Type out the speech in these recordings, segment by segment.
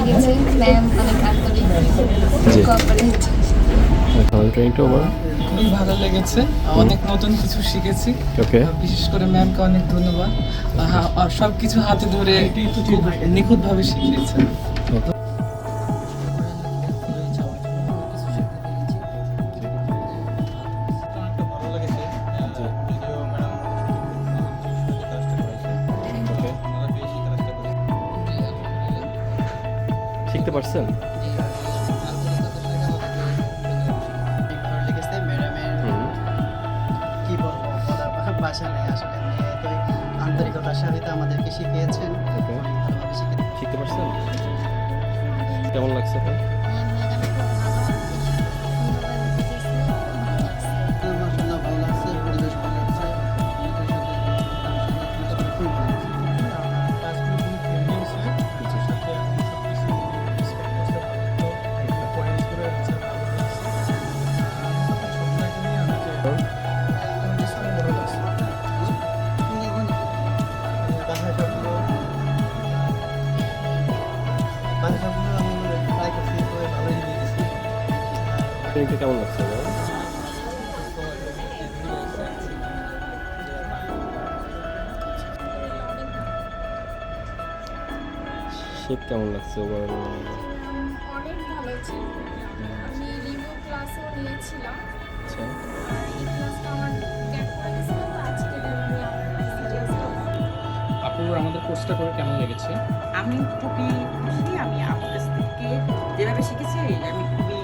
লেগেছে, ম্যাম অনেক আন্তরিক, জি। কোঅপারেট। এখন ট্রেনিংটা ওভার। খুবই ভালো লেগেছে, অনেক নতুন কিছু শিখেছি। ওকে। বিশেষ করে ম্যামকে অনেক ধন্যবাদ, সব কিছু হাতে ধরে খুব নিখুঁতভাবে শিখিয়েছে। শিখতে পারছেন? লেগেছে ম্যাডামের, কি বলবো, বলার ভাষা নেই আসলে। এতই আন্তরিকতার সাথে আমাদেরকে শিখিয়েছেন, ওকে। অনেক ভালোভাবে শিখিয়েছেন। শিখতে পারছেন? কেমন লাগছে আপনার? মাশাআল্লাহ ভালো লাগছে, পরিবেশ ভালো লাগছে। অনেকের সাথে খুব ভালো লাগছে। ভাষাগুলো আমি ট্রাই করছি, তবে ভালোই লেগেছে। ট্রেনিংটা কেমন লাগছে বল? শীত কেমন লাগছে ওভারঅল? অনেক ভালো ছিল। আমি রিভিউ ক্লাসও নিয়েছিলাম। আচ্ছা। এই ক্লাসটা আমার গ্যাপ হয়ে গেছিল, তো আজকে আমি ক্লাসটা আপুর আমাদের কোর্সটা করে কেমন লেগেছে? আমি খুবই খুশি। আমি আপনাদের থেকে যেভাবে শিখেছি আমি খুবই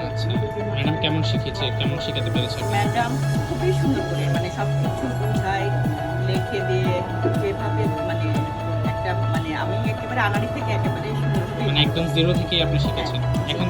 আচ্ছা, ম্যাডাম কেমন শিখিয়েছে, কেমন শেখাতে পেরেছে? ম্যাডাম খুবই সুন্দর করে মানে সব কিছু বোঝায়, লিখে দিয়ে যেভাবে মানে একটা মানে আমি একেবারে আনাড়ি থেকে একেবারে সুন্দর মানে একদম জিরো থেকেই আপনি শিখেছেন। এখন